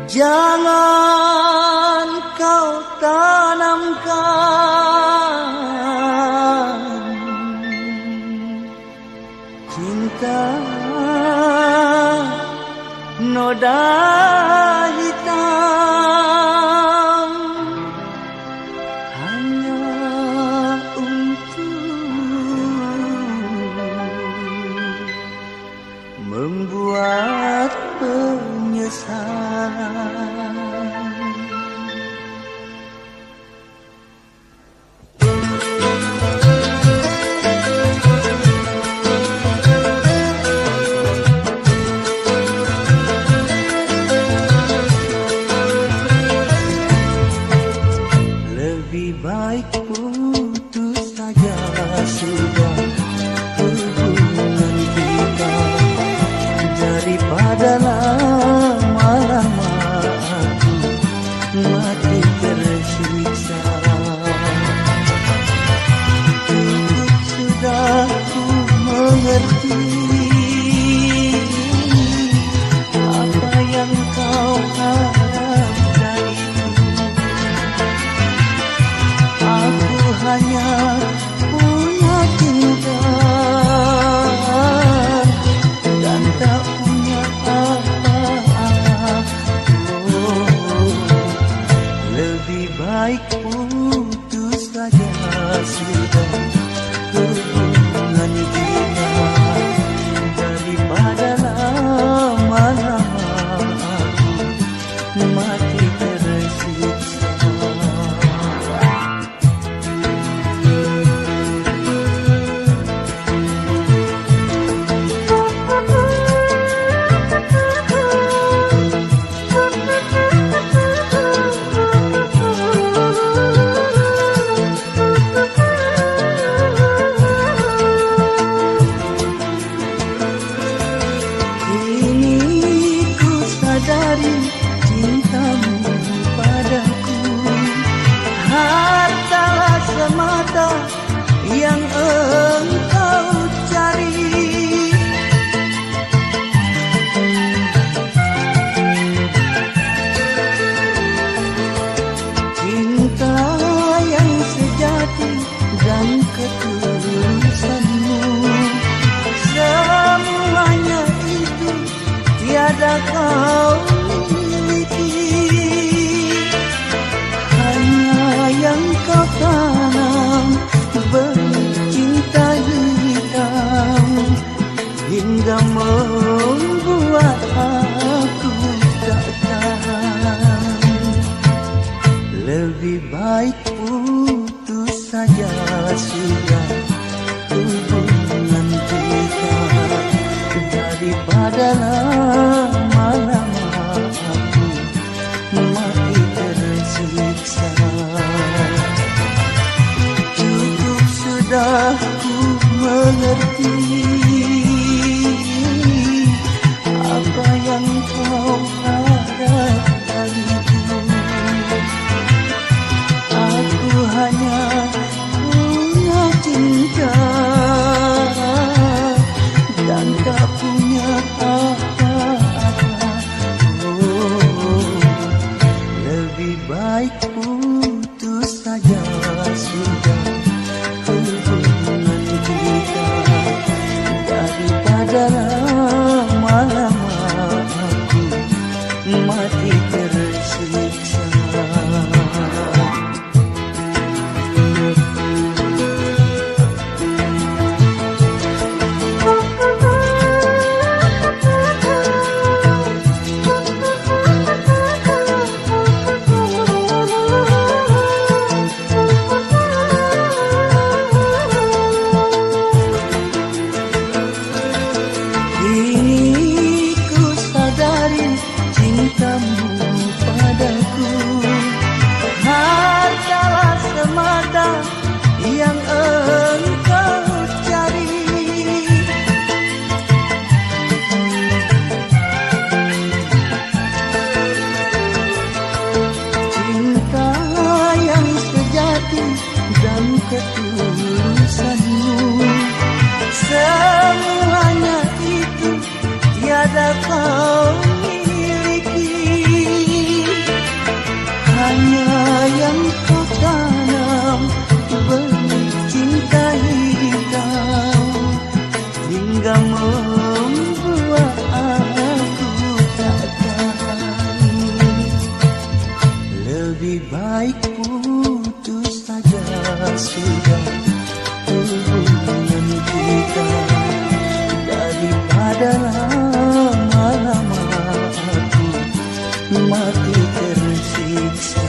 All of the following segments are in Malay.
Jangan kau tanamkan cinta noda hitam hanya untuk membuat penyesalan. Lebih baik putus saja sudah hubungan kita daripada lama-lama aku mati tersiksa. Cukup sudah ku mengerti apa yang kau harap dariku. Aku hanya punya cinta dan tak punya apa-apa. Lebih baik putus saja sudah hubungan kita daripada lama-lama aku mati tersiksa. Cintamu padaku hartalah semata yang engkau cari. Cinta yang sejati dan ketulusanmu, semuanya itu tiada kau yang kau tanam bercinta hitam hingga membuat aku tak tahan. Lebih baik putus saja sudah hubungan kita daripada lama-lama aku mati tersiksa. Cukup sudah ku mengerti apa yang kau harap dariku. Aku hanya punya cinta dan tak punya apa-apa. Lebih baik putus saja sudah hubungan kita daripada lama-lama aku mati tersiksa. Cintamu padaku hartalah semata yang engkau cari. Cinta yang sejati dan ketulusanmu, semuanya itu tiada kau miliki. mati tersiksa.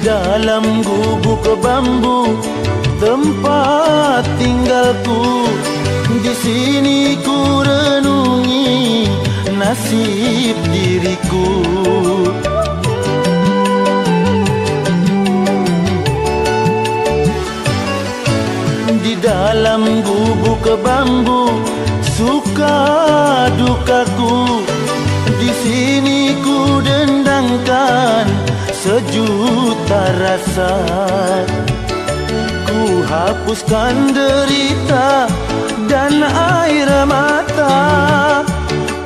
Dalam gubuk bambu tempat tinggalku, di sini ku renungi nasib diriku. Di dalam gubuk bambu suka dukaku, di sini ku dendangkan sejuta rasa. Ku hapuskan derita dan air mata,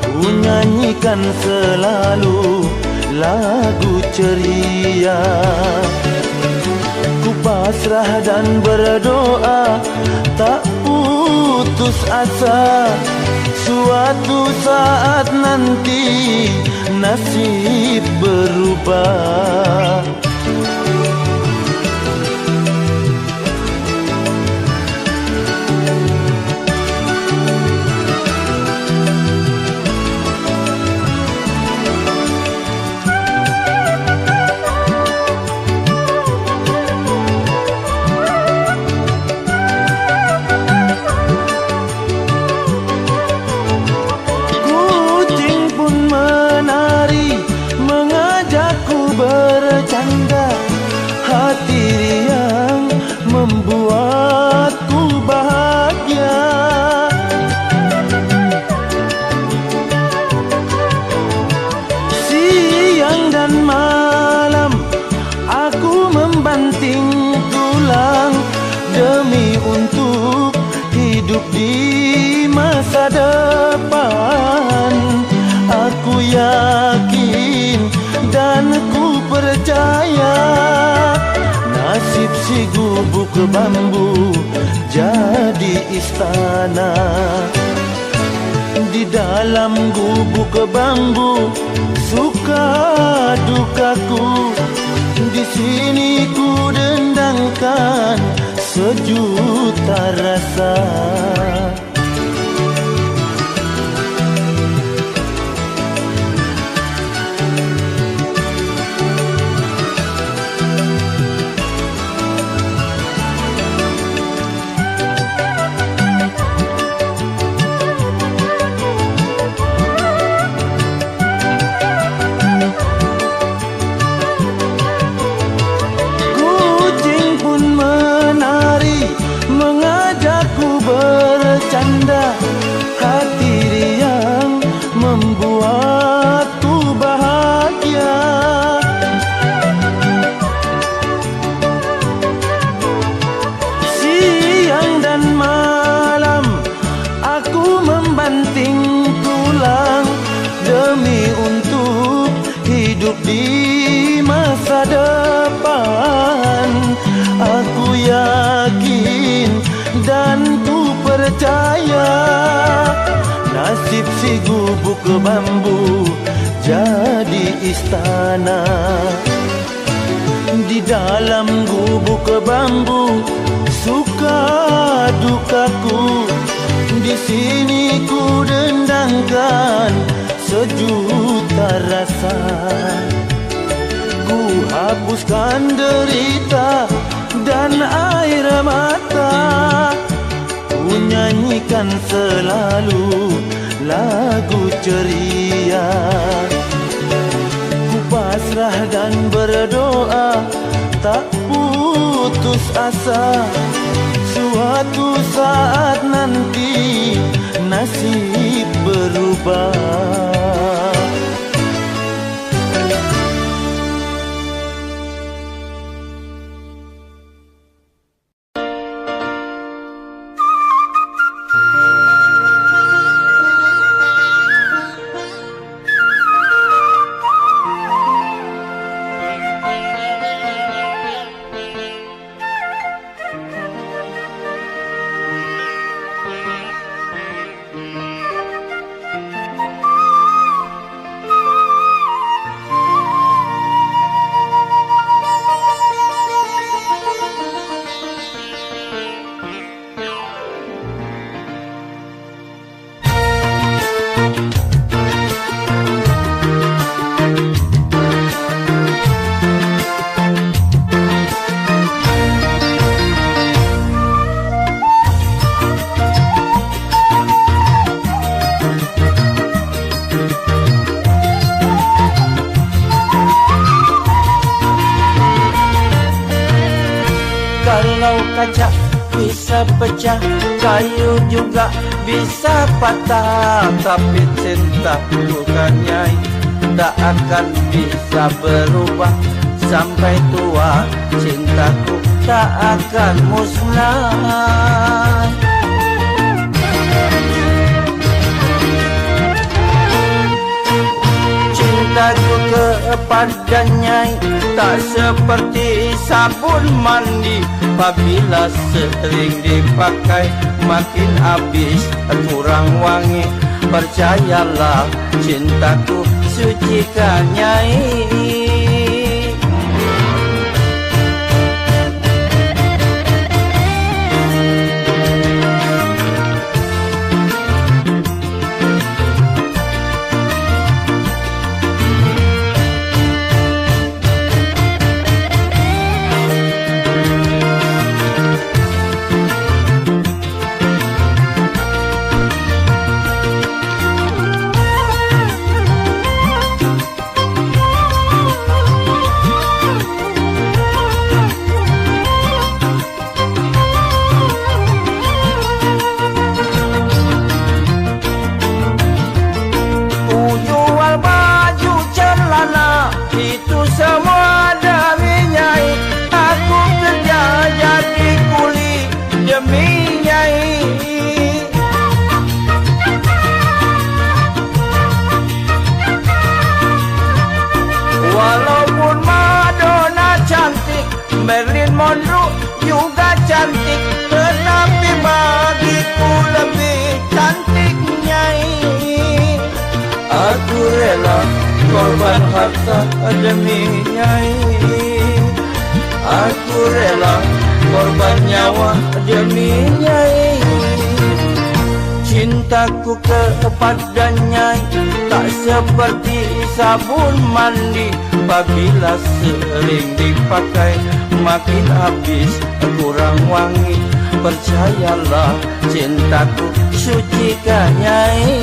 ku nyanyikan selalu lagu ceria. Ku pasrah dan berdoa tak putus asa, suatu saat nanti nasib berubah. Bercanda, hati riang membuatku bahagia. Siang dan malam aku membanting tulang demi untuk hidup di masa depan. Aku yakin dan ku percaya nasib si gubuk bambu jadi istana. Di dalam gubuk bambu suka dukaku, di sini ku dendangkan sejuta rasa. Bercanda, hati riang membuatku bahagia. Siang dan malam aku membanting tulang demi untuk hidup di masa depan. Aku yakin dan ku percaya nasib si gubuk bambu jadi istana. Di dalam gubuk bambu suka dukaku, di sini ku dendangkan sejuta rasa. Ku hapuskan derita dan air mata, ku nyanyikan selalu lagu ceria. Ku pasrah dan berdoa tak putus asa, suatu saat nanti nasib berubah. bisa pecah, kayu juga bisa patah, tapi cinta bukannya tak akan bisa berubah. Sampai tua cintaku tak akan musnah. Cintaku kepadanya tak seperti sabun mandi, apabila sering dipakai makin habis kurang wangi. Percayalah cintaku sucikan Nyai. Itu semua demi Nyai, aku kerja jadi kuli demi Nyai. Walaupun Madonna cantik, Marilyn Monroe juga cantik, tetapi bagiku lebih cantik Nyai. Aku rela korban harta demi Nyai, aku rela korban nyawa demi Nyai. Cintaku kepada Nyai tak seperti sabun mandi, apabila sering dipakai makin habis kurang wangi. Percayalah cintaku sucikan Nyai.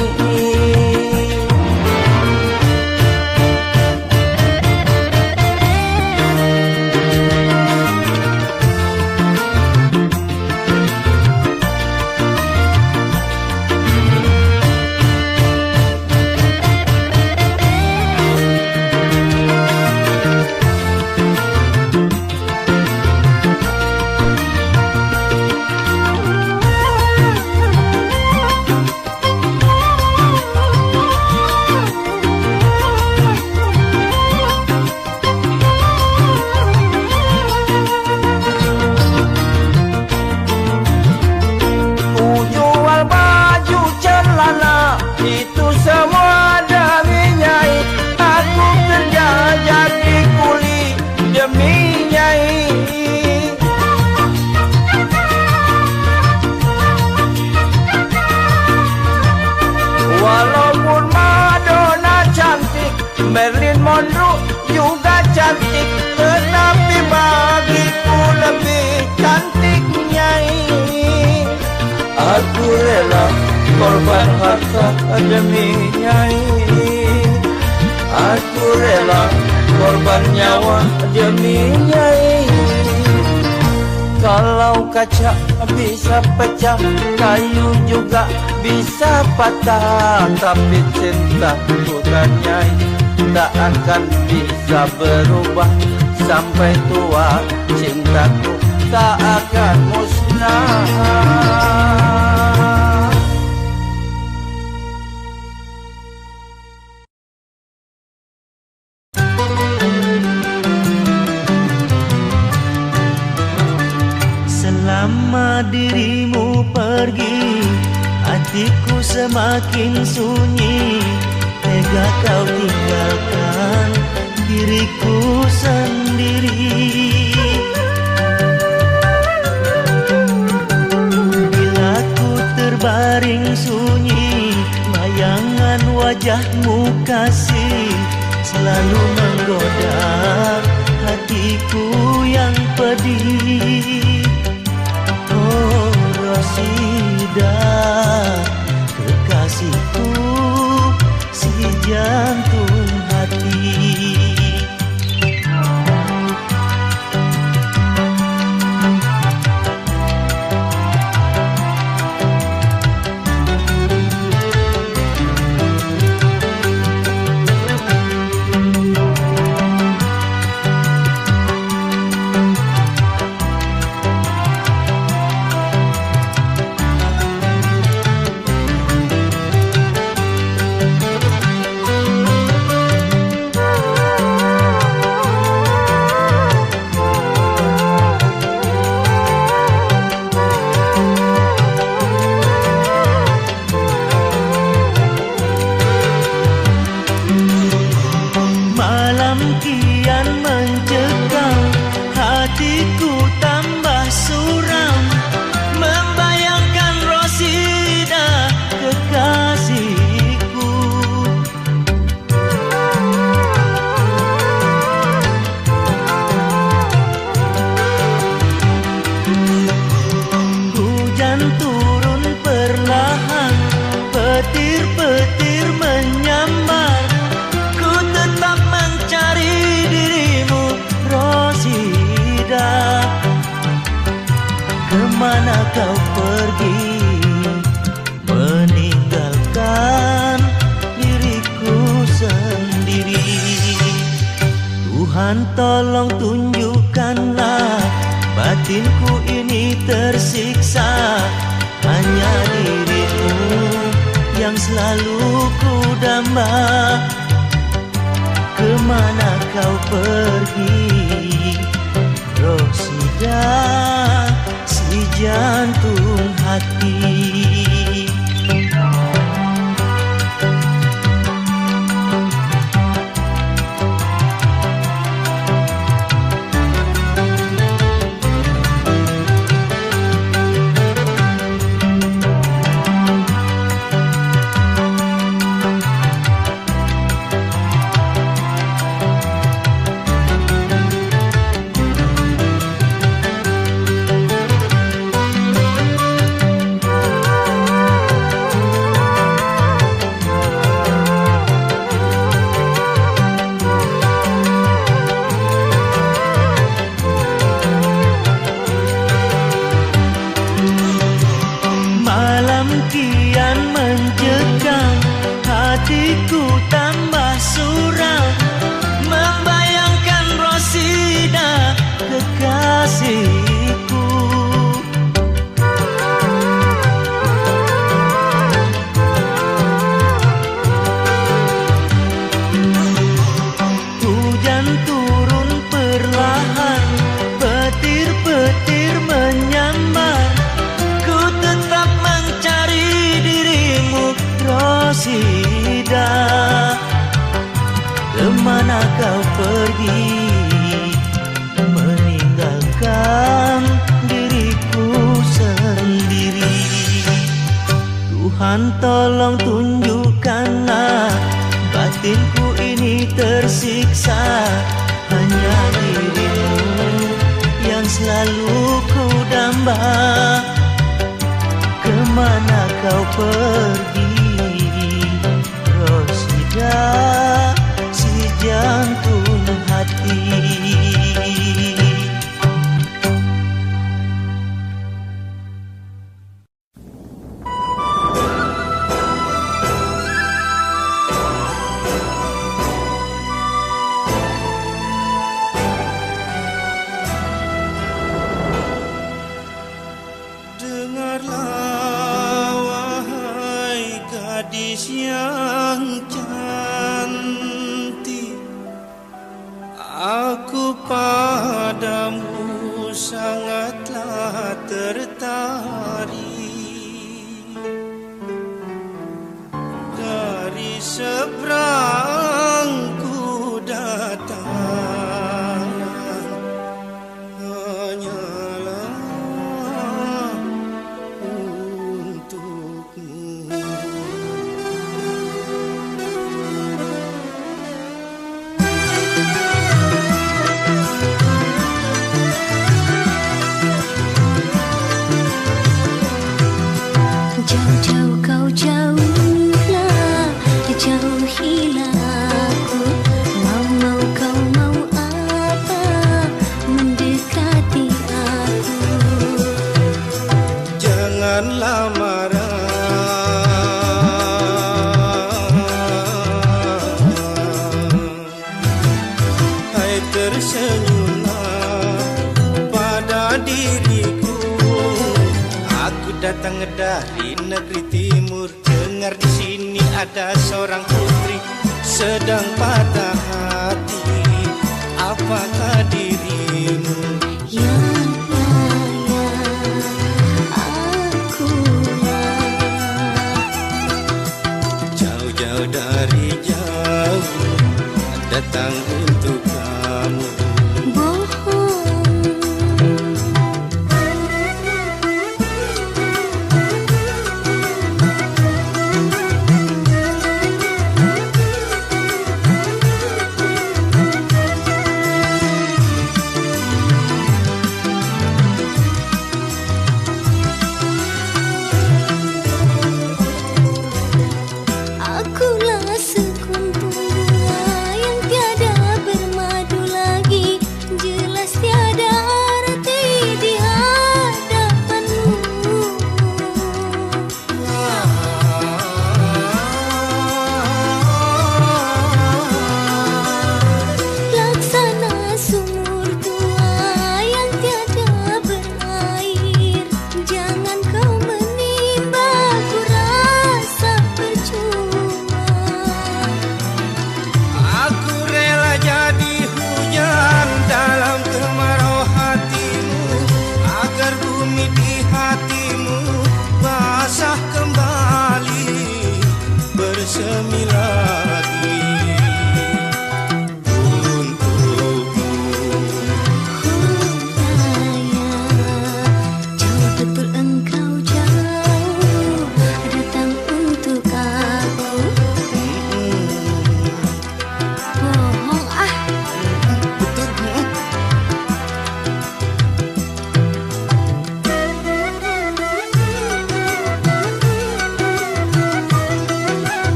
Itu semua demi Nyai, aku kerja jadi kuli demi Nyai. Walaupun Madonna cantik, Marilyn Monroe juga cantik, tetapi bagiku lebih cantik Nyai. Aku rela korban harta demi Nyai, aku rela korban nyawa demi Nyai. Kalau kaca bisa pecah, kayu juga bisa patah, tapi cinta bukan Nyai tak akan bisa berubah. Sampai tua cintaku tak akan musnah. Selama dirimu pergi, hatiku semakin sunyi. Tega kau tinggalkan diriku sendiri. Bila ku terbaring sunyi, bayangan wajahmu kasih selalu menggoda hatiku yang pedih. Oh Rosida, kekasihku, si jantung hati. sendiri. Tuhan tolong tunjukkanlah batinku ini tersiksa. Hanya dirimu yang selalu ku damba. Kemana kau pergi, Rosida, si jantung hati. Kian mencekam, hatiku tambah suram, membayangkan Rosida kekasihku. Hujan turun perlahan, petir-petir menyambar, ku tetap mencari dirimu, Rosida. Kemana kau pergi, meninggalkan diriku sendiri. Tuhan tolong tunjukkanlah batinku ini tersiksa. Hanya dirimu yang selalu ku damba. Kemana kau pergi, Rosida, si jantung hati. Gadis yang cantik, aku padamu sangatlah tertarik. Dari seberang ku datang, hanyalah untukmu. Jauh-jauh kau jauhlah, jauhilah aku. Mau kau mau apa, mendekati aku. Janganlah marah, hai tersenyumlah pada diriku. Aku datang dari negeri timur, dengar di sini ada seorang putri sedang patah hati. Apakah dirimu? Ya, akulah. Jauh-jauh dari jauh datang untuk kamu. Akulah sekuntum bunga yang tiada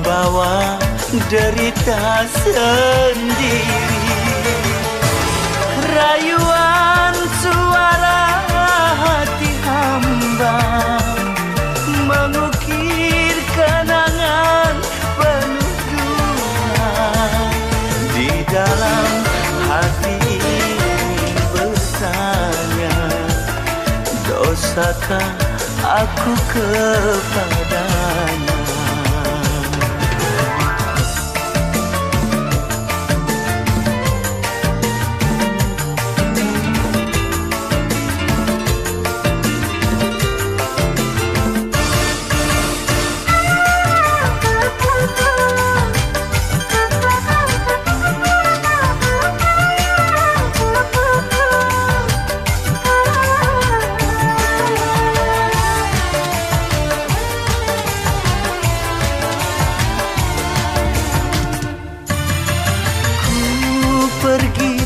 membawa derita sendiri. Rayuan suara hati hamba mengukir kenangan penuh duka. Di dalam hati ini bertanya, dosakah aku kepadanya?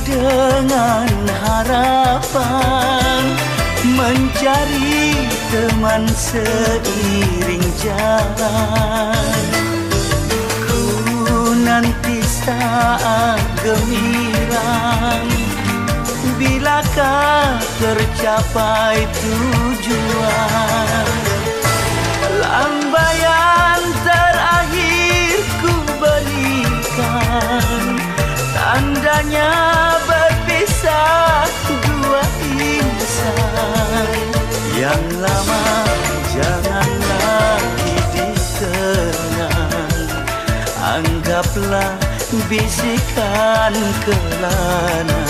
Dengan harapan mencari teman seiring jalan, ku nanti saat gemilang, bilakah tercapai tujuan. Lambaian terakhir ku berikan, tandanya berpisah dua insan. Yang lama jangan lagi dikenang, anggaplah bisikan kelana.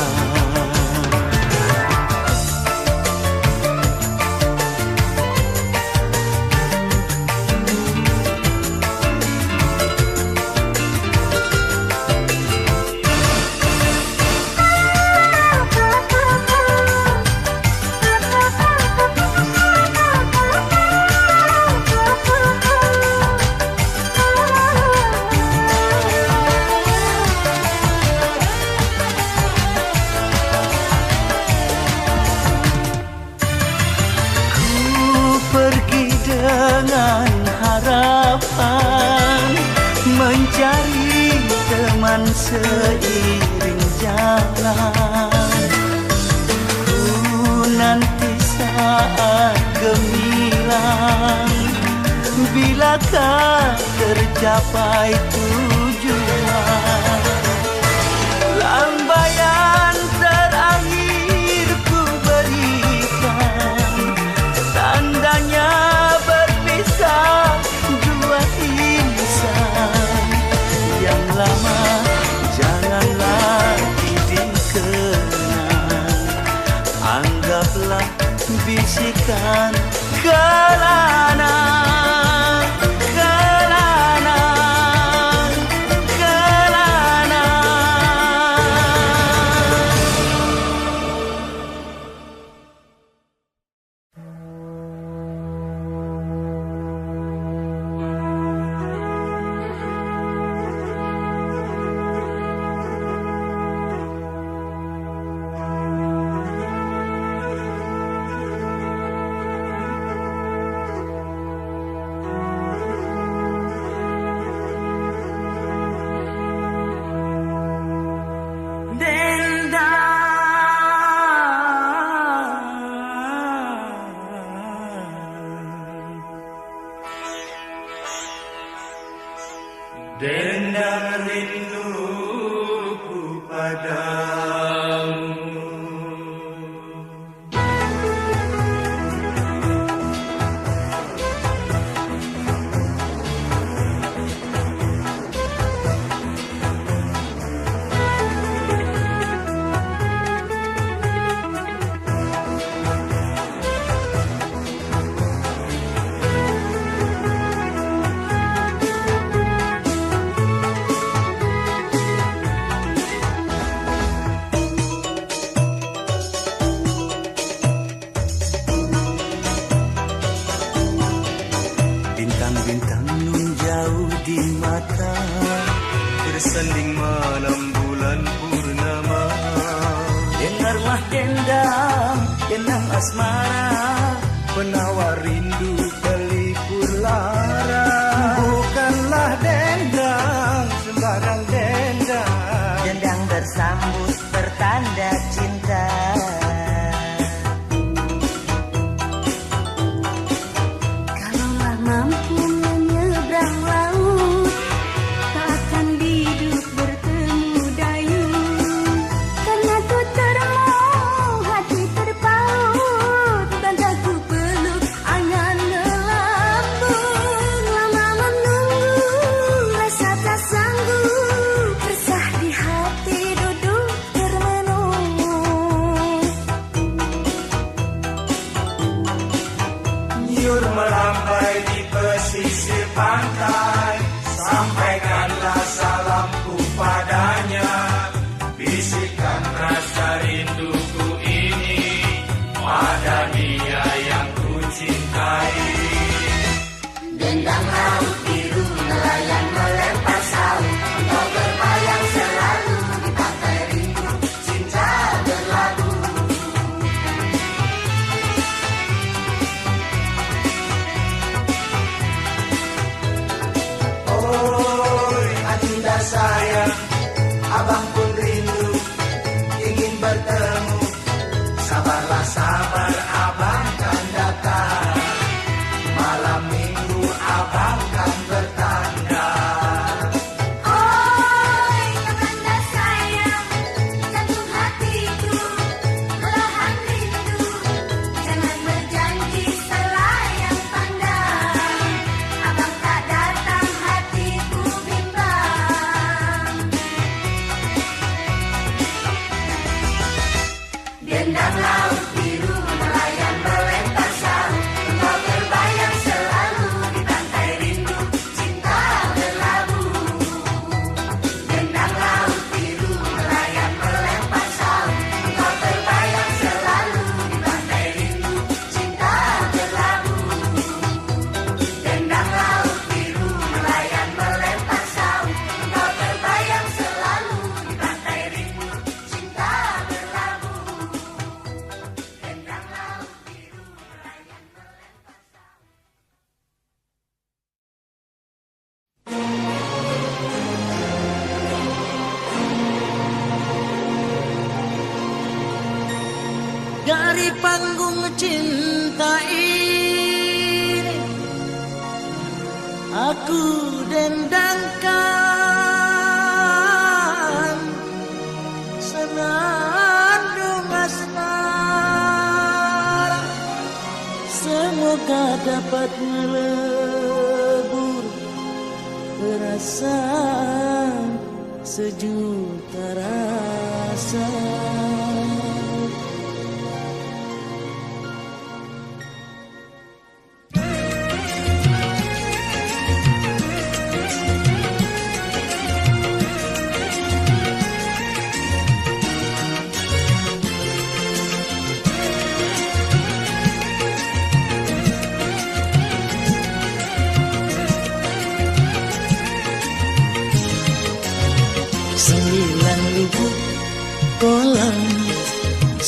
Dengan harapan mencari teman seiring jalan, ku nanti saat gemilang, bilakah tercapai tujuan. Lambaian terakhir ku berikan, tandanya dua insan. Yang lama jangan lagi dikenang, anggaplah bisikan kelana. Dendam rinduku padamu. Bintang-bintang nun jauh di mata, bersanding malam bulan purnama. Dengarlah dendam, dendam asmara, penawar rindu pelipur lara. Bukanlah dendam abang pun rindu ingin bertemu. Sabarlah sabar, abang kan datang. Malam minggu abang kan bertanda. Oi, kakanda sayang, jantung hatiku belahan rindu. Jangan berjanji selayang pandang. Abang tak datang, hatiku bimbang. Dendang laut biru nelayan melempar sarung. Engkau terbayang selalu di pantai rindu, cinta berlabuh. Dendang laut biru nelayan melempar sarung. Engkau terbayang selalu di pantai rindu, cinta berlabuh. Dendang laut biru nelayan melempar sarung. Engkau terbayang selalu di pantai rindu, cinta berlabuh. Dendang laut biru nelayan melempar sarung. Dari panggung cinta ini aku dendangkan senandung asmara. Semoga dapat melebur perasaan sejuta rasa.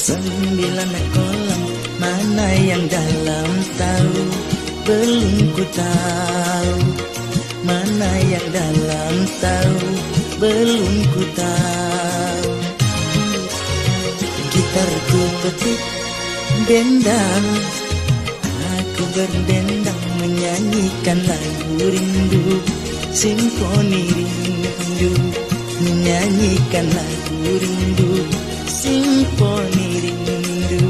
Sembilan kolam, mana yang dalam tahu, belum ku tahu. Mana yang dalam tahu, belum ku tahu. Gitarku petik dendang, aku berdendang menyanyikan lagu rindu, simfoni rindu, menyanyikan lagu rindu, simfoni rindu.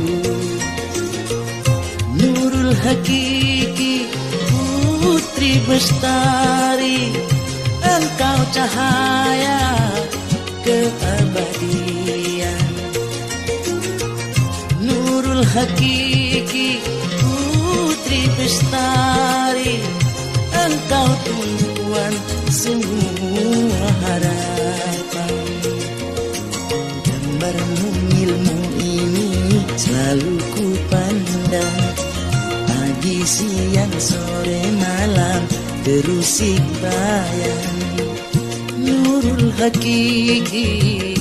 Nurul hakiki putri bestari, engkau cahaya keabadian. Nurul hakiki putri bestari, engkau tumpuan semua harapan. Gambarmu ilmu ini selalu ku pandang, pagi siang sore malam terusik bayang. Nurul hakiki.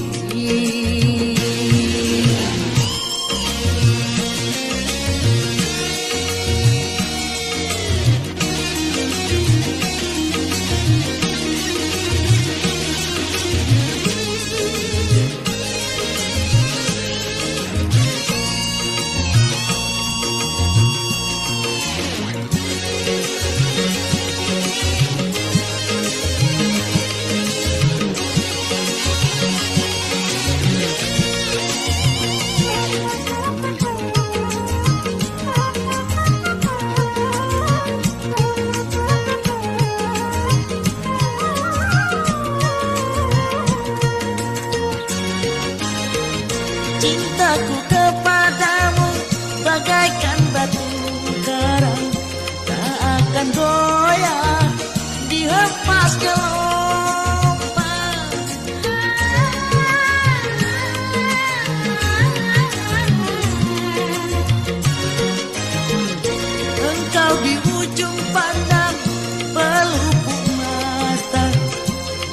Cintaku kepadamu bagaikan batu karang, tak akan goyah dihempas gelombang. Engkau di ujung pandang pelupuk mata,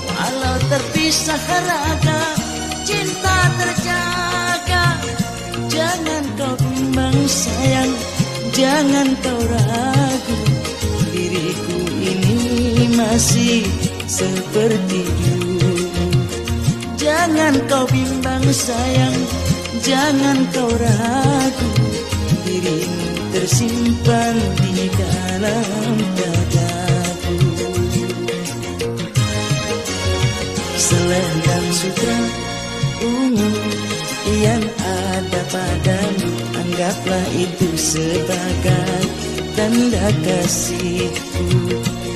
walau terpisah raga cinta terjaga. Jangan kau bimbang sayang, jangan kau ragu, diriku ini masih seperti dulu. Jangan kau bimbang sayang, jangan kau ragu, dirimu tersimpan di dalam dadaku. Selendang sutra ungu yang ada padamu, anggaplah itu sebagai tanda kasihku.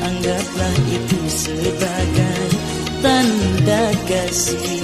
Anggaplah itu sebagai tanda kasihku.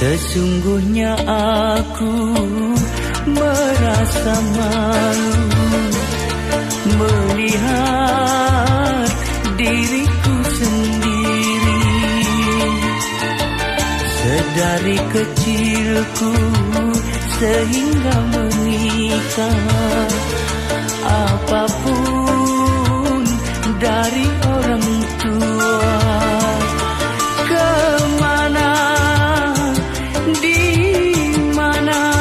Sesungguhnya aku merasa malu melihat diriku sendiri. Sedari kecilku sehingga menikah, apapun dari orang tua, kemana, di mana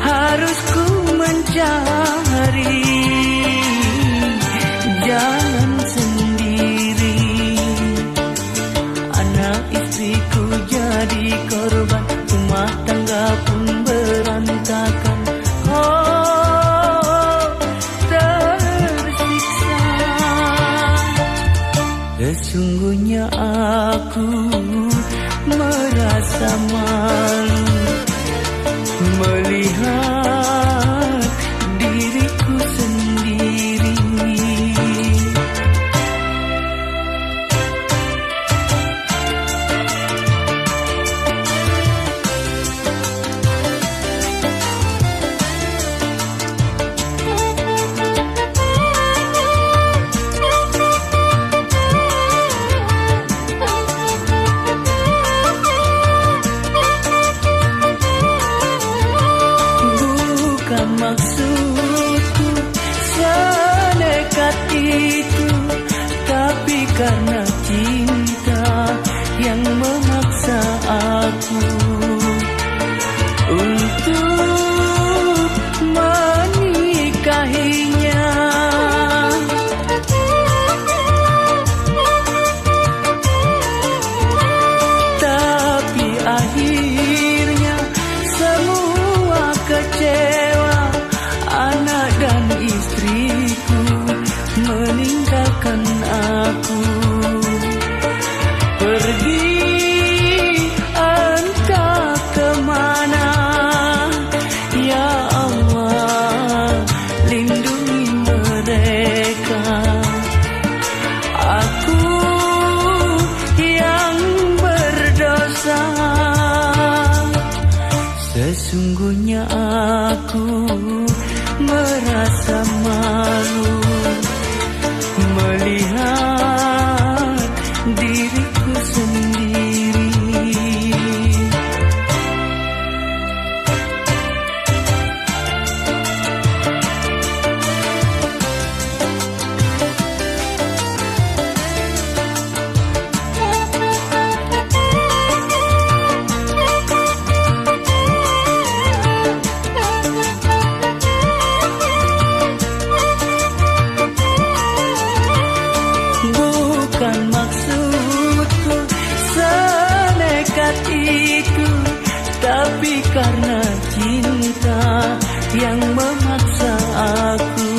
harus ku mencari jalan sendiri. Anak istriku jadi korban, rumah tangga pun berantakan. Oh, tersiksa. Sesungguhnya aku merasa malu melihat diriku sendiri. Maksudku senekat itu, tapi karena cinta yang memaksa aku untuk menikahinya. Tapi akhirnya semua kecewa. Anak dan istriku meninggalkan aku, pergi entah kemana. Ya Allah, lindungi mereka. Aku yang berdosa. Sesungguhnya aku merasa malu melihat diriku sendiri. Bukan maksudku senekat itu, tapi karena cinta yang memaksa aku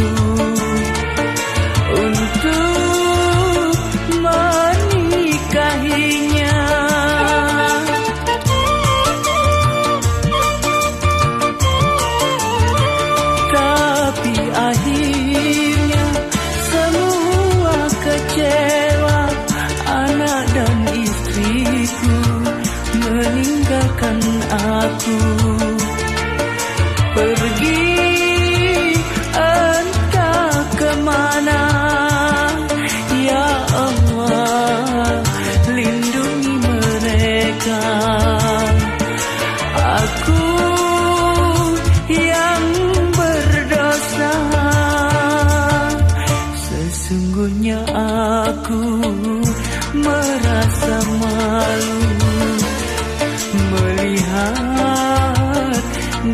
untuk menikahinya. Tapi akhirnya semua kecewa. Anak dan istriku meninggalkan aku, pergi entah kemana. Ya Allah, lindungi mereka. Aku yang berdosa. Sesungguhnya aku merasa malu melihat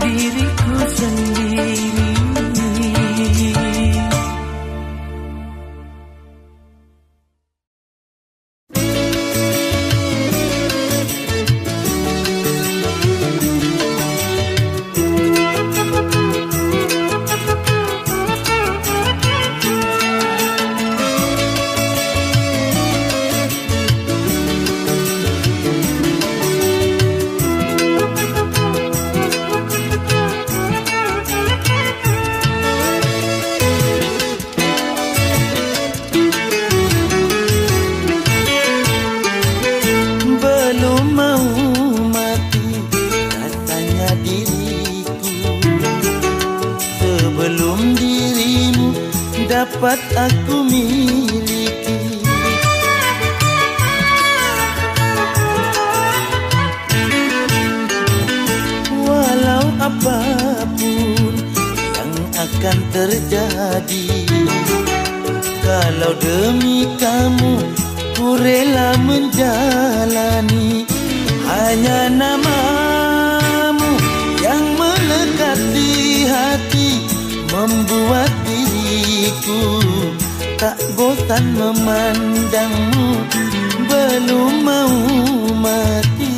diriku sendiri. dapat aku miliki. Walau apapun yang akan terjadi, kalau demi kamu ku rela menjalani. Hanya namamu yang melekat di hati, membuat diriku tak bosan memandangmu, belum mau mati.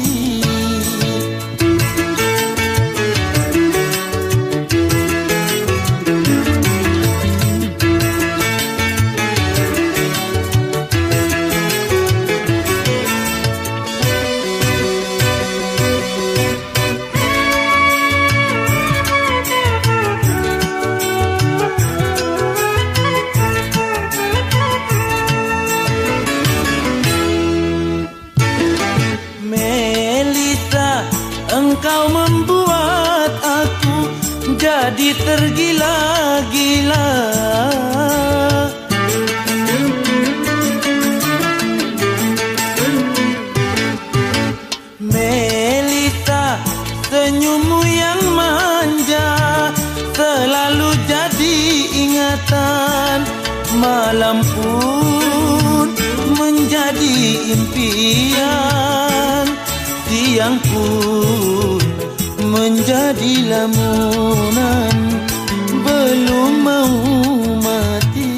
Engkau membuat aku jadi tergila-gila. Melita, senyummu yang manja selalu jadi ingatan. Malam pun menjadi impian, siang pun menjadi lamunan, belum mau mati.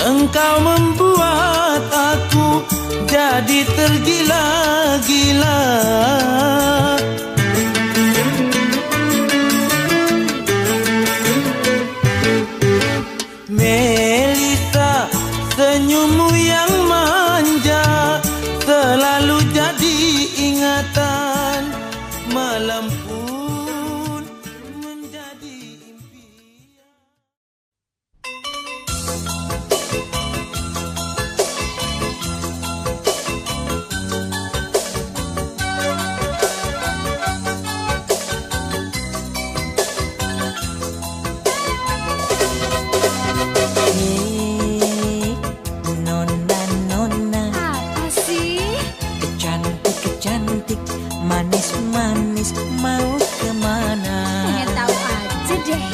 Engkau membuat aku jadi tergila-gila. Melita, senyummu yang manja selalu jadi ingatan. Malam pun menjadi impian. Manis mau kemana? Pengen tahu aja deh.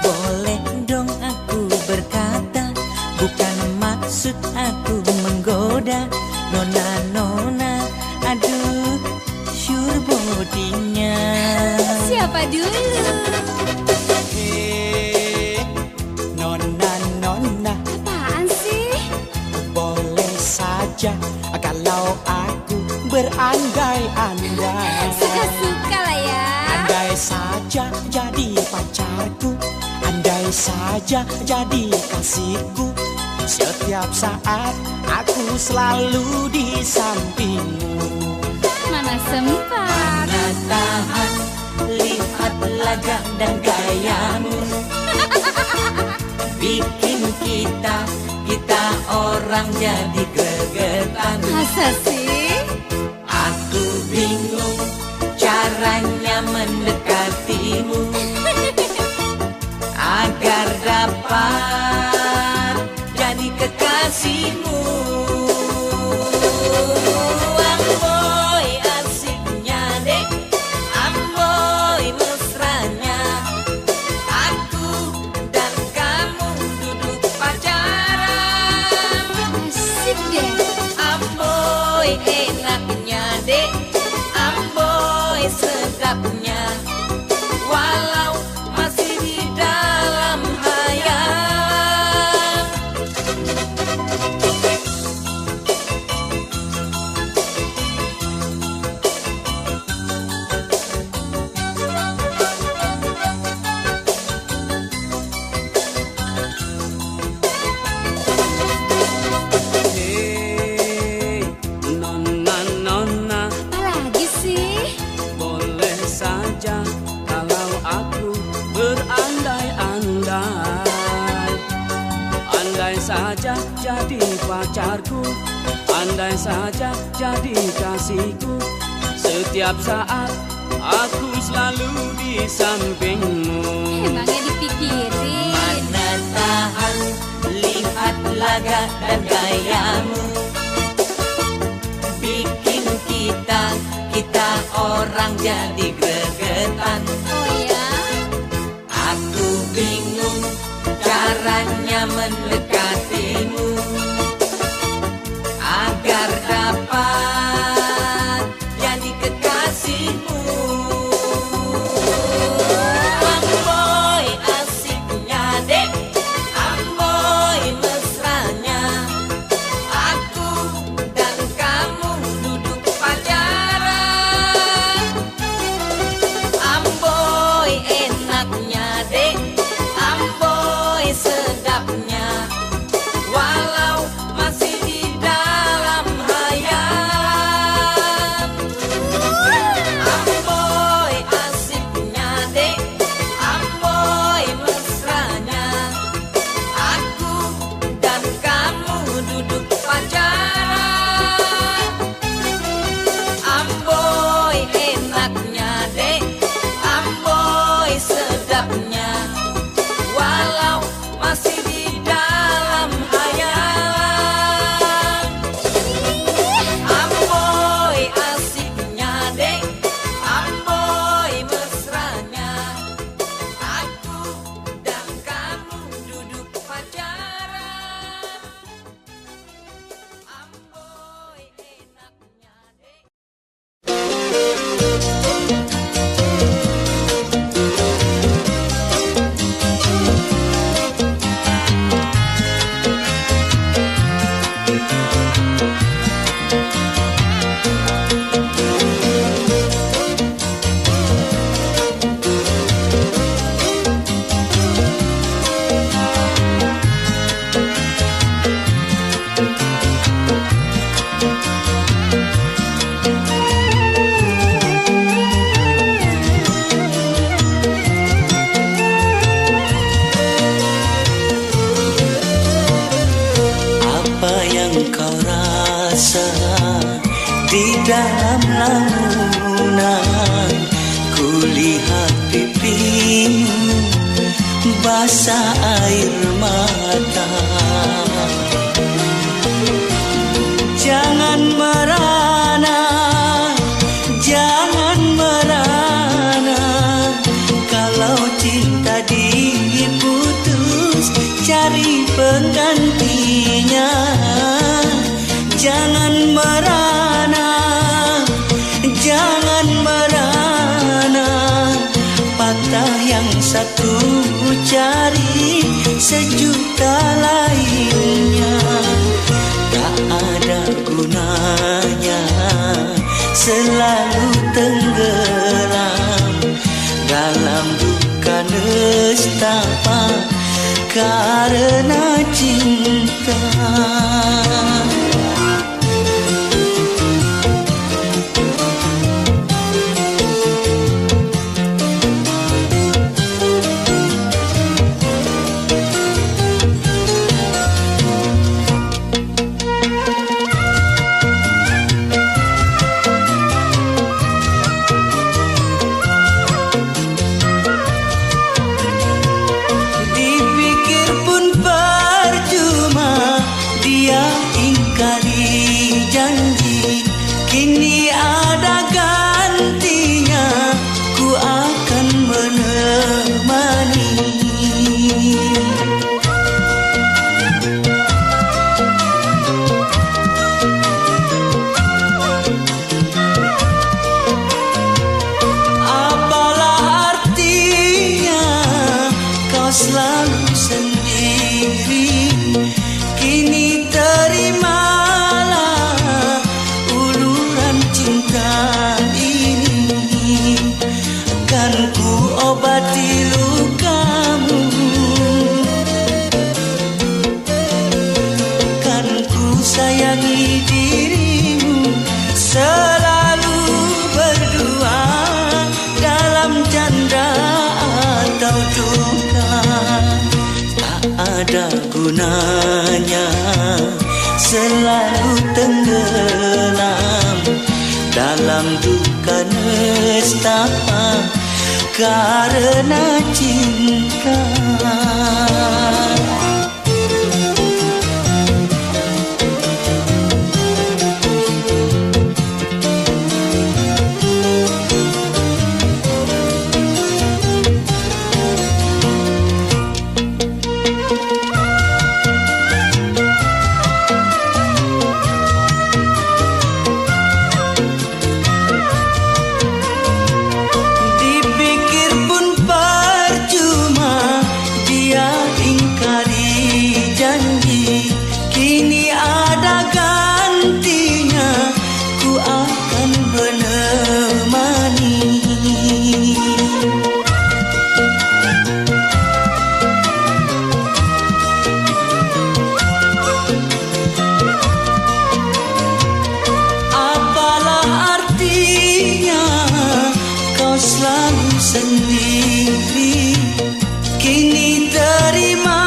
Boleh dong aku berkata, bukan maksud aku menggoda. Nona, aduh, sure bodinya. Siapa dulu? Nona, Apaan sih? boleh saja kalau aku berandai-andai. Suka-suka lah ya. Andai saja jadi pacarku, andai saja jadi kasihku. Setiap saat aku selalu di sampingmu. Mana sempat. Mana tahan, lihat lagak dan gayamu. Bikin kita orang jadi gregetan. Masa sih? Aku bingung caranya mendekatimu agar dapat jadi kekasihmu. Amboy asiknya dek, amboy mesranya, aku dan kamu duduk pacaran. Asik deh. Amboy enaknya dek, amboy sedapnya, walau masih di dalam hayal. Andai saja jadi pacarku, andai saja jadi kasihku, setiap saat aku selalu di sampingmu. Emangnya dipikirin. Mana tahan, lihat laga dan gayamu, bikin kita orang jadi gregetan. Oh ya? Aku bingung caranya mendekatimu agar dapat jadi kekasihmu. Amboy asiknya dek, amboy mesranya, aku dan kamu duduk pacaran. Amboy enaknya dek, amboy sedapnya, walau masih di dalam hayal. Amboy asiknya dek, amboy mesranya, aku dan kamu duduk pacaran. Amboy enaknya dek, amboy sedapnya, walau masih di dalam hayalan. Amboy asiknya dek, amboy mesranya, aku dan kamu duduk pacaran. Amboy enaknya dek. Apa yang kau rasa di dalam lamunan? Kulihat pipimu basah air mata. Jangan merana, jangan merana, kalau cinta diputus cari penggantinya. Jangan merana, jangan merana, patah yang satu cari sejuta lainnya. Tak ada gunanya selalu tenggelam dalam duka nestapa karena cinta. Dipikir pun percuma, dia ada gunanya selalu tenggelam dalam duka nestapa karena cinta. Sendiri kini terimalah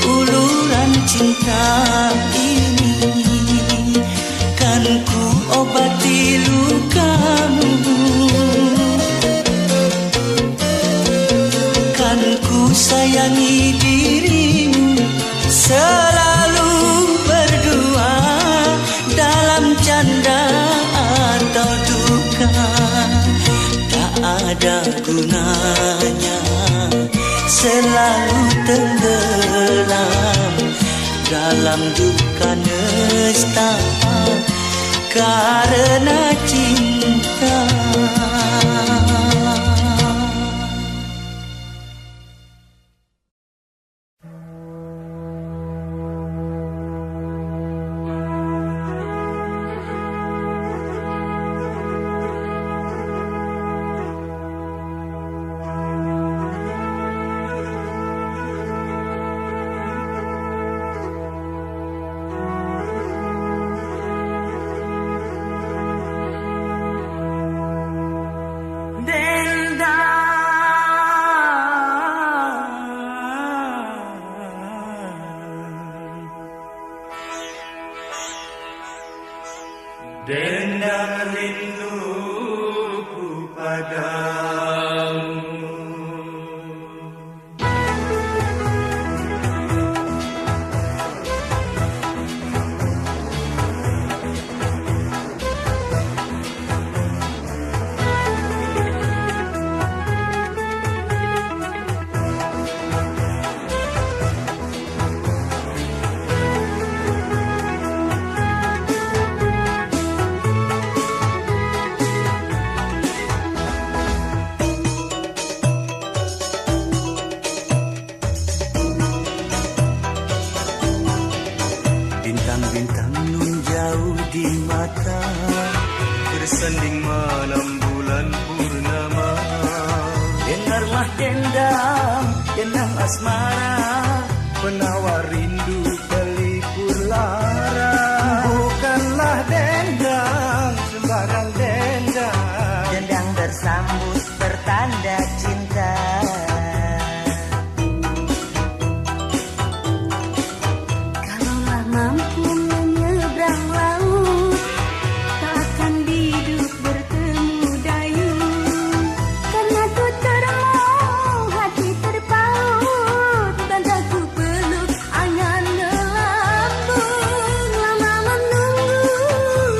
uluran cinta ini, kan ku obati lukamu, kan ku sayangi dirimu, selalu berdua dalam canda atau duka. Ada gunanya selalu tenggelam dalam duka nestapa karena cinta. Dendam rinduku padamu. Bintang-bintang nun jauh di mata, Bersanding malam bulan purnama. dengarlah dendam, dendam asmara, Penawar rindu pelipur lara. bukanlah dendam sembarang dendam. Dendam bersambut pertanda cinta. Kalaulah mampu menyeberang laut, tak akan hidup bertemu dayung. Karena ku termoh, hati terpaut, dan tak ku peluk angan melambung. Lama menunggu,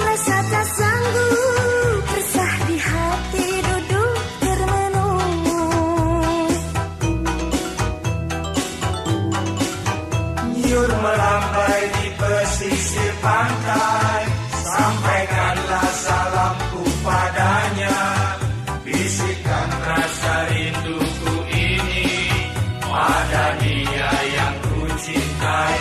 rasa tak sanggup, resah di hati duduk termenung. Nyur melambai di pesisir pantai. Sampaikanlah salamku padanya. Bisikan rasa rinduku ini pada dia yang ku cintai.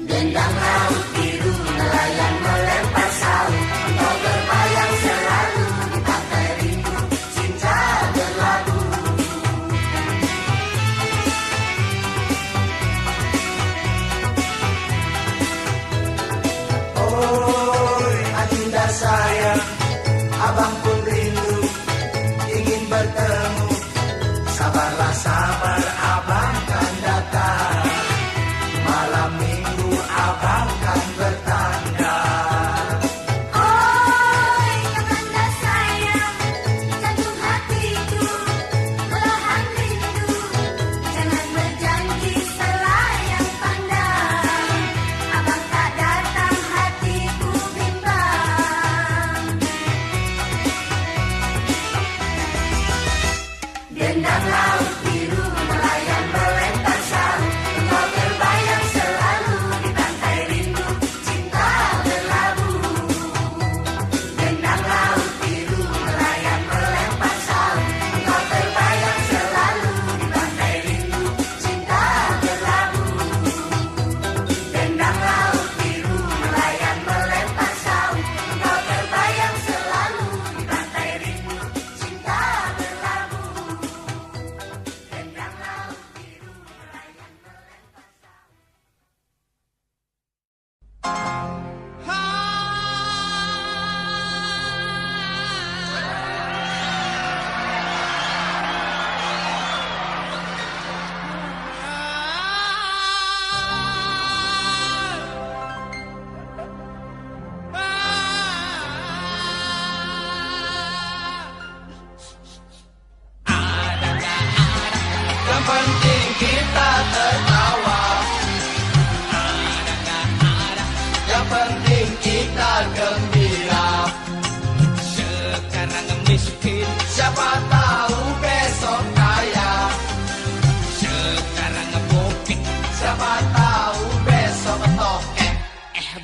Dendam laut biru nelayan melempar saut, engkau berbayang selalu di pantai rindu, cinta berlabuh.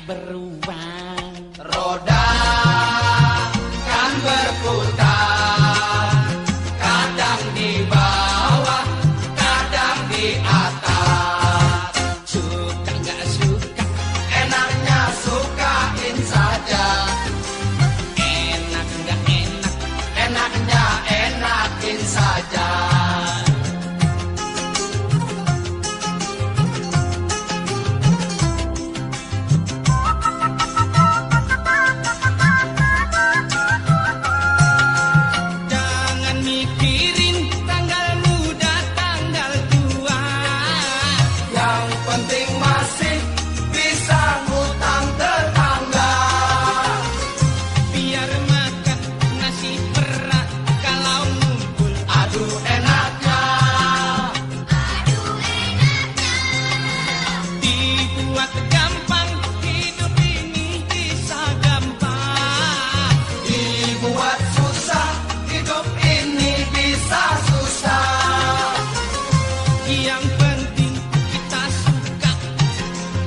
beruang. Roda kan berputar, kadang di bawah, kadang di atas. Suka nggak suka, Enaknya sukain saja, enak nggak enak, enaknya enakin saja. jangan mikirin tanggal muda tanggal tua. Yang penting masih bisa ngutang tetangga. Biar makan nasi perak kalau ngumpul. Aduh enaknya, Dibuat gampang, hidup ini bisa gampang. dibuat susah, hidup ini bisa susah. Yang penting kita suka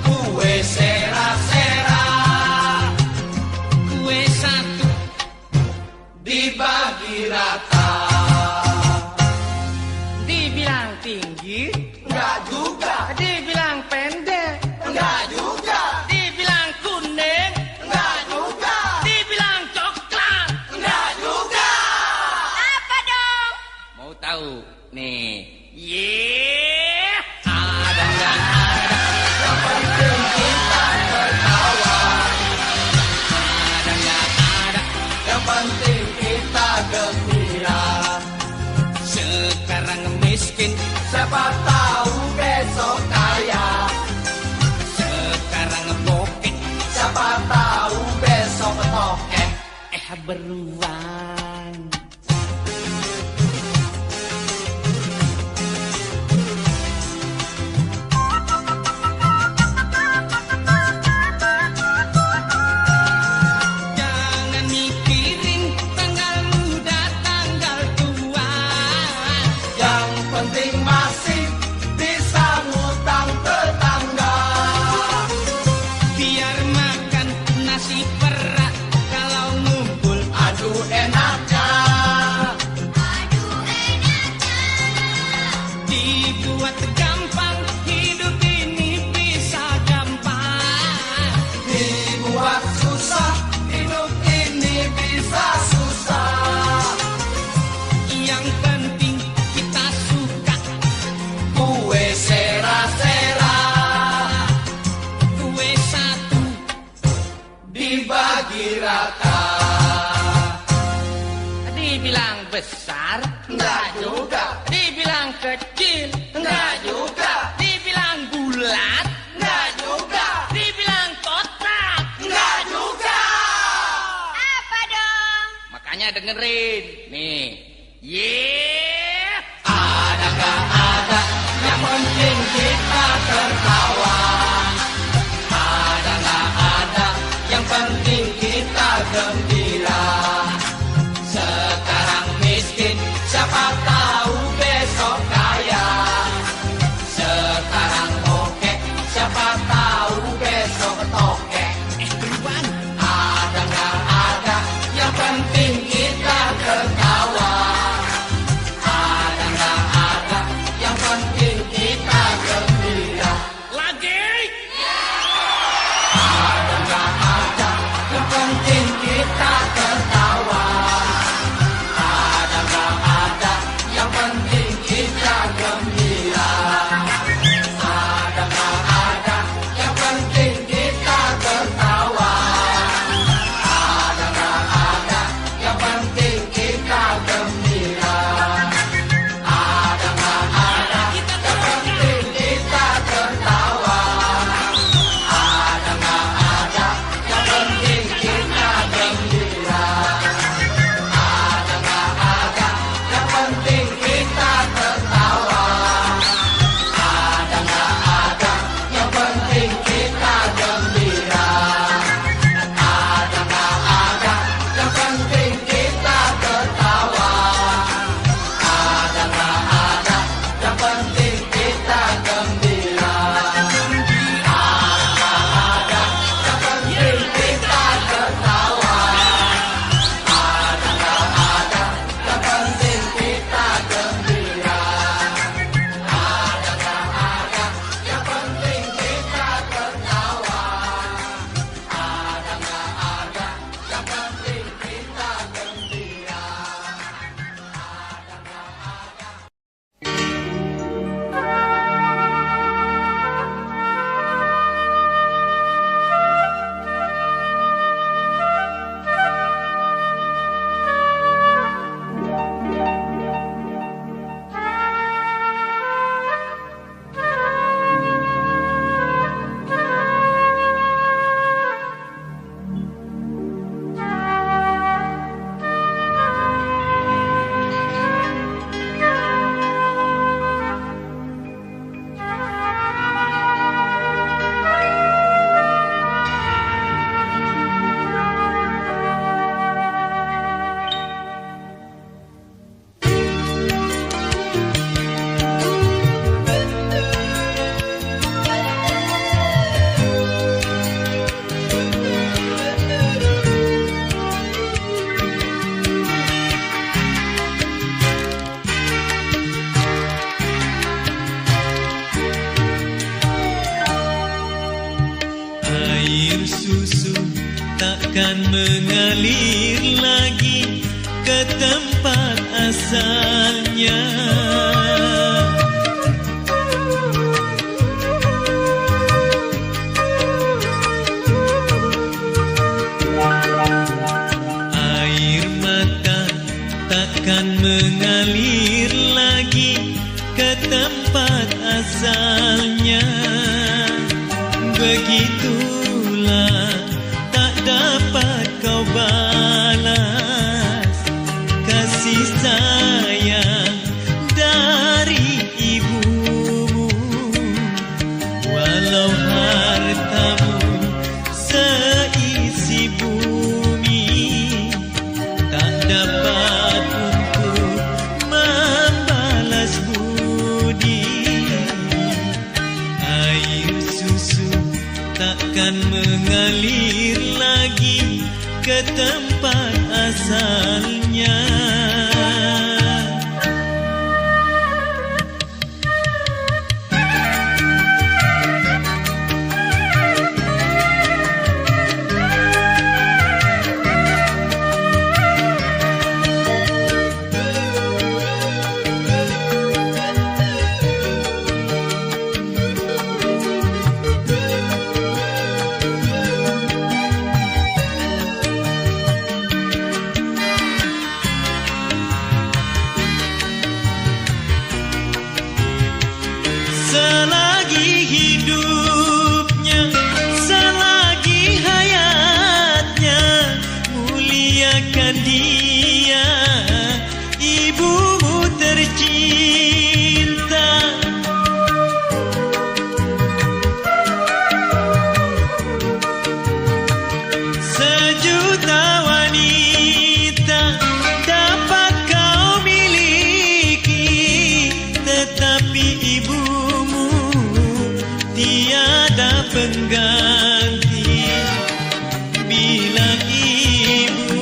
Kue sera-sera kue satu. dibagi rata. Dibilang tinggi, Enggak juga, dibilang pendek, enggak juga, dibilang kuning, enggak juga, dibilang coklat. enggak juga. Apa dong? Mau tahu? Nih. Ada nggak ada? Yang penting kita tertawa, Ada nggak ada? yang penting kita gembira. Sekarang miskin, Siapa tahu besok kaya, sekarang bokeh, siapa tahu besok tokek. beruang. Jangan mikirin tanggal muda tanggal tua. Yang penting masih bisa ngutang tetangga. Biar makan nasi perak kalau ngumpul. Aduh enaknya, Dibuat gampang, hidup ini bisa gampang. dibuat susah, hidup ini bisa susah. Yang penting kita suka Kue sera-sera kue satu. dibagi rata. Dibilang besar, Enggak juga, dibilang kecil, enggak juga, dibilang bulat, enggak juga, dibilang kotak. enggak juga. Apa dong? Makanya dengerin nih. Ada gak ada, yang penting kita tertawa. Ada gak ada, yang penting kita gembira. Sekarang miskin, siapa tahu besok kaya. Sekarang bokeh, siapa tahu besok tokek. Beruang. Ada gak ada, yang penting kita tertawa. Air susu takkan mengalir lagi ke tempat asalnya. Air mata takkan mengalir lagi ke tempat asalnya. Begitulah tak dapat kau balas kasih sayang dari ibumu. Walau hartamu seisi bumi, tak dapat untuk membalas budi. Air susu takkan mengalir lagi ke tempat asalnya. Selagi hidupnya, selagi hayatnya, muliakan dia, ibumu tercinta. Sejuta wanita dapat kau miliki, tetapi ibu tiada pengganti. Bila ibu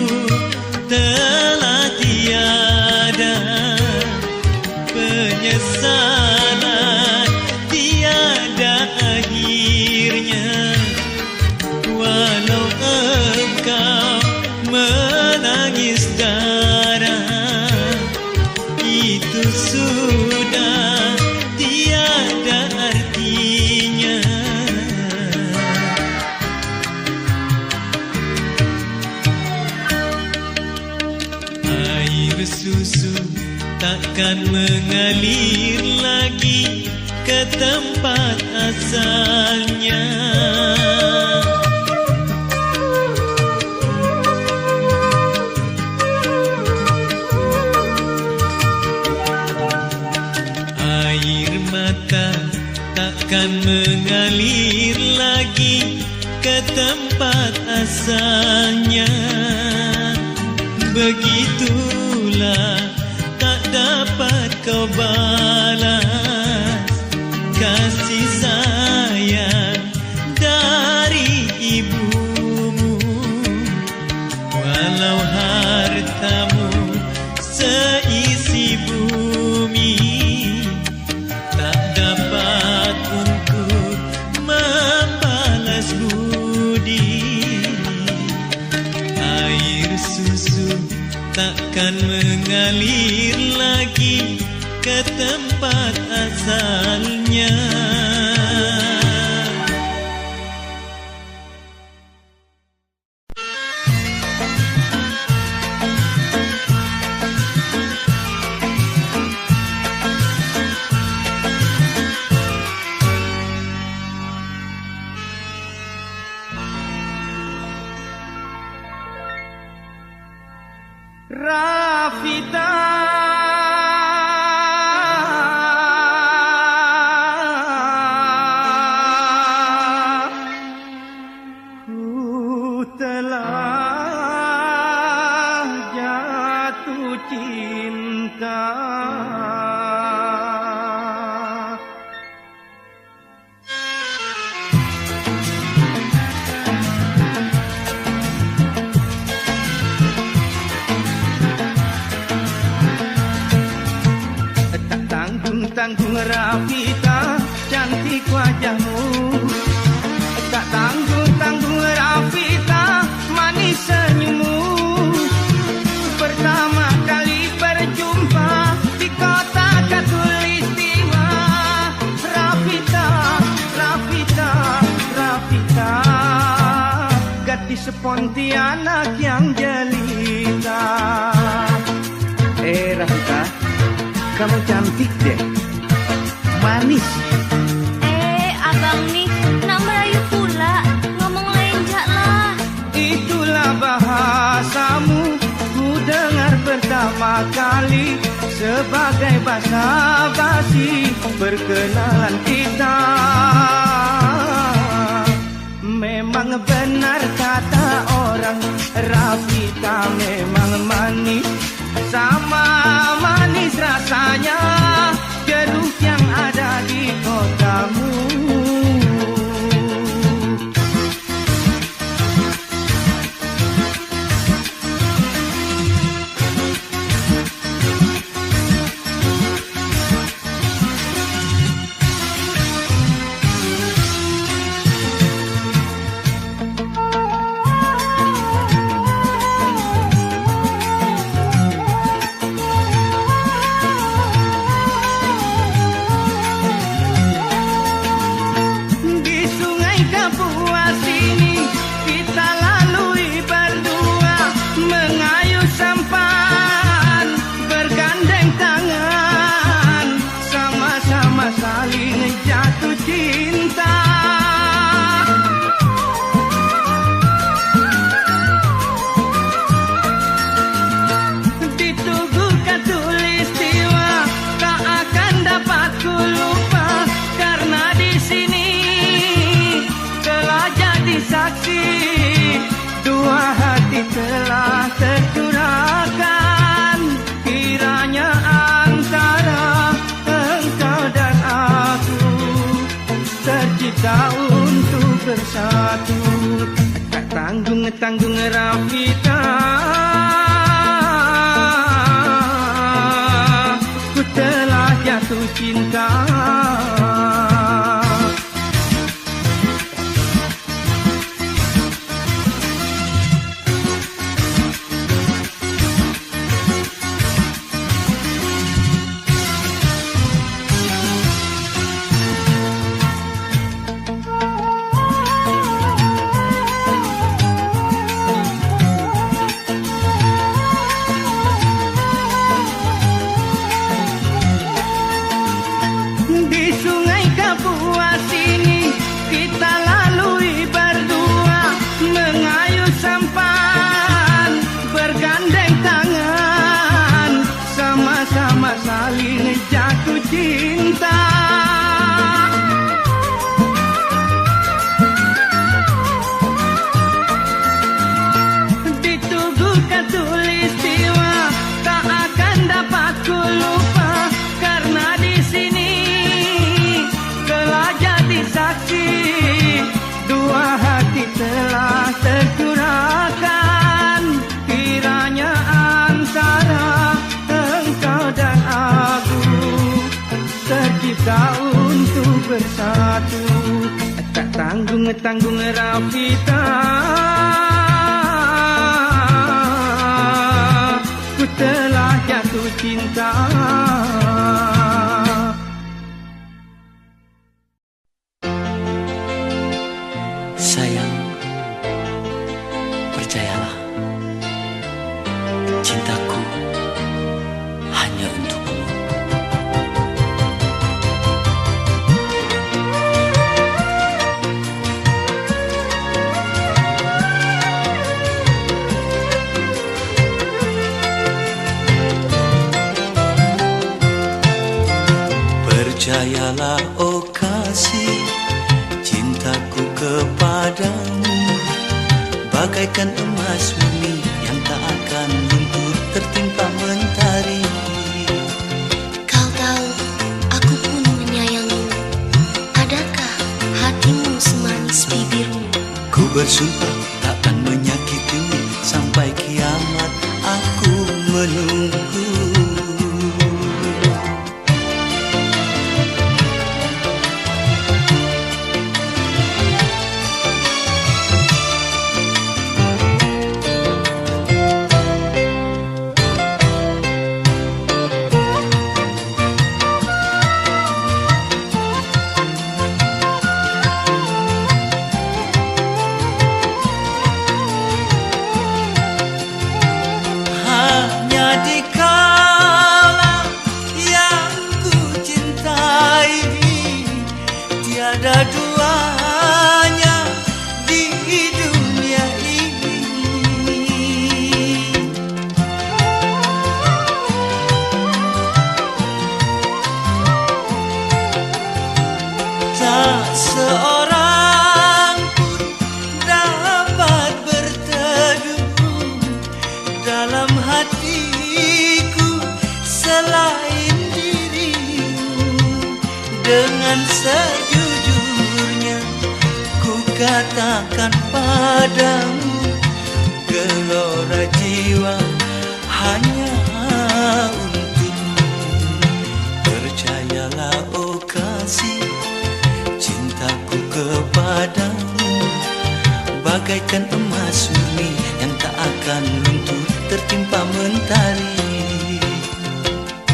telah tiada, penyesalan tiada akhirnya. Walau engkau menangis darah, itu sudah tiada artinya. Air susu takkan mengalir lagi ke tempat asalnya. Air mata takkan mengalir lagi ke tempat asalnya. Begitulah tak dapat kau balas kasih sayang dari ibumu. Walau hartamu seisi bumi, tak dapat untuk membalas budi. Air susu takkan mengalir lagi ke tempat asalnya. Rafita, ku telah jatuh cinta. Tanggung Rafita, cantik wajahmu. Tak tanggung Pontianak yang jelita. Rafika, kamu cantik deh, manis. Abang nih nak merayu pula, ngomong lenjak lah. Itulah bahasamu, ku dengar pertama kali sebagai basa-basi perkenalan kita. Memang benar kata orang, Rafika memang manis, sama manis rasanya jeruk yang ada di kotamu. Telah tercurahkan, kiranya antara engkau dan aku tercipta untuk bersatu. Tak tanggung-tanggung Rafika, ku telah jatuh cinta. Untuk bersatu, tak tanggung-tanggung Rafika, ku telah jatuh cinta. Sayang, percayalah, cintaku hanya untukmu. Percayalah oh kasih, cintaku kepadamu bagaikan emas murni yang tak akan luntur tertimpa mentari. Kau tahu, aku pun menyayangimu. Adakah hatimu semanis bibirmu? Ku bersumpah takkan menyakitimu, sampai kiamat aku menunggu. tiada duanya di dunia ini. Tak seorang pun dapat berteduh dalam hatiku selain dirimu. Dengan sejujurnya ku katakan padamu, gelora jiwa hanya untukmu. Percayalah oh kasih, cintaku kepadamu bagaikan emas murni yang tak akan luntur tertimpa mentari.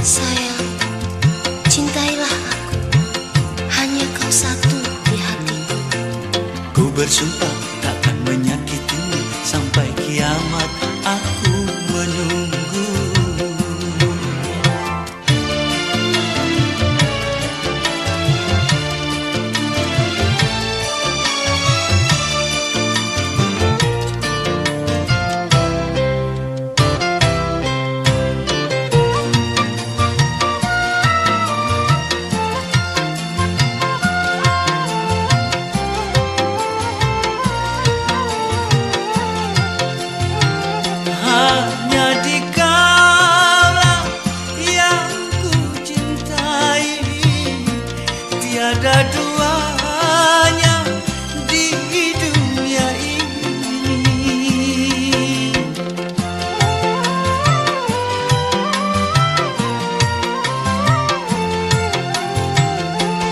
Sayang, cintailah aku, hanya kau satu di hatiku. Ku bersumpah takkan menyakitimu, sampai kiamat aku menunggu. Hanya dikaulah yang ku cintai, tiada duanya di dunia ini.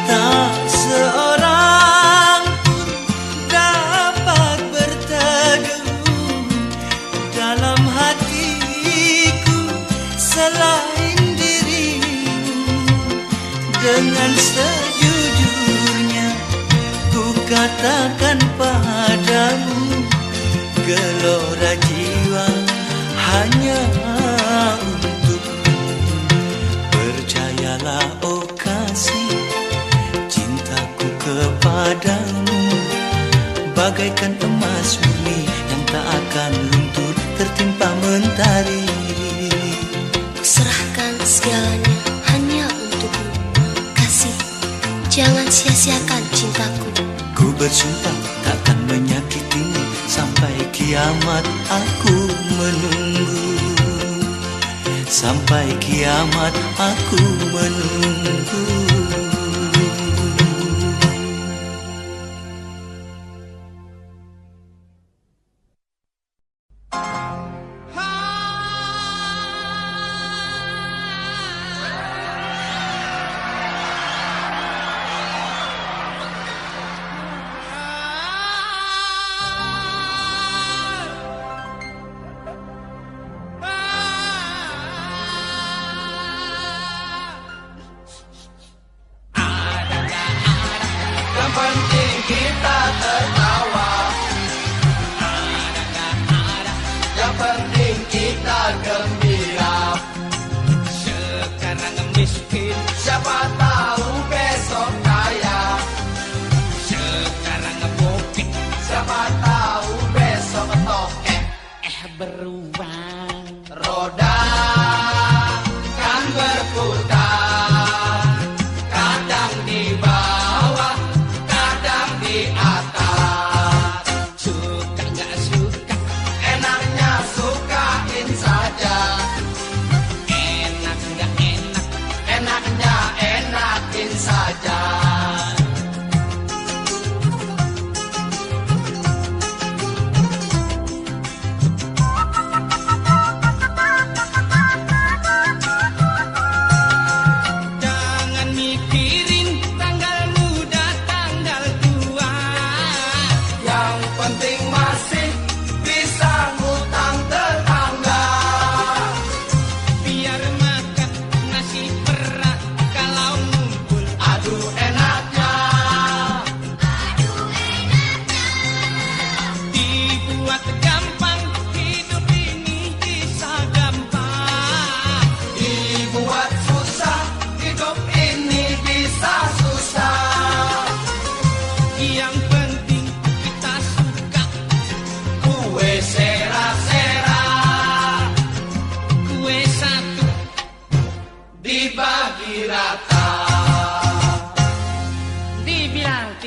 Tak seorang pun dapat berteduh dalam hatiku selain dirimu. Dengan sejujurnya ku katakan padamu, gelora jiwa hanya untukmu. Percayalah oh kasih, cintaku kepadamu bagaikan emas murni yang tak akan luntur tertimpa mentari. Kuserahkan segalanya hanya untukmu. Kasih, jangan sia-siakan cintaku. Ku bersumpah takkan menyakitimu, sampai kiamat aku menunggu. Sampai kiamat aku menunggu.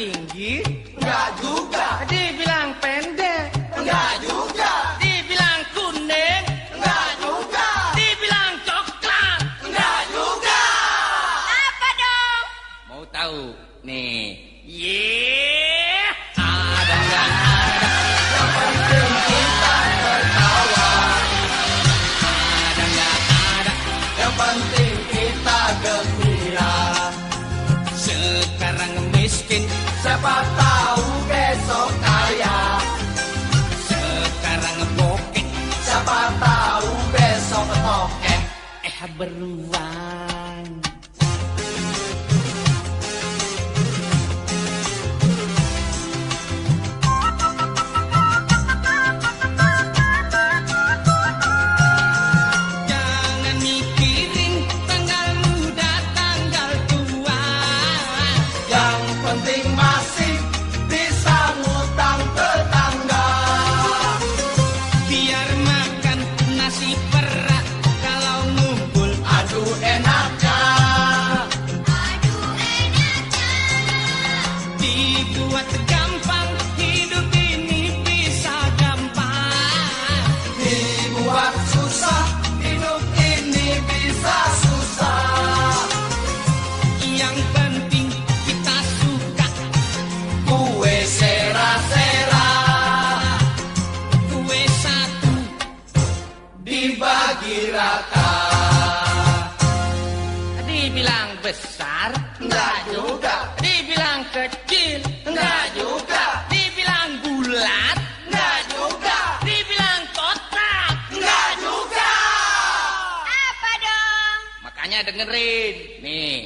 tinggi? Enggak juga. Dibilang pendek? Enggak juga. Dibilang kuning? Enggak juga. Dibilang coklat? Enggak juga. Apa dong? Mau tahu? Nih. Yeah. Ada nggak ada? Yang penting kita tertawa. Ada nggak ada? Yang penting kita gembira. Sekarang miskin, Siapa tahu besok kaya. sekarang bokeh, Siapa tahu besok tokek. beruang. Jangan mikirin tanggal muda, tanggal tua. Yang penting masih bisa ngutang tetangga. Biar makan nasi perak kalau ngumpul. Aduh enaknya. Dibuat gampang, hidup ini bisa gampang. Dibuat susah, hidup ini bisa susah. Yang penting kita suka Kue sera-sera kue satu. dibagi rata. Dibilang besar, Enggak juga. dibilang kecil, Enggak juga. dibilang bulat, Enggak juga. dibilang kotak. Enggak juga. Apa dong? Makanya dengerin nih.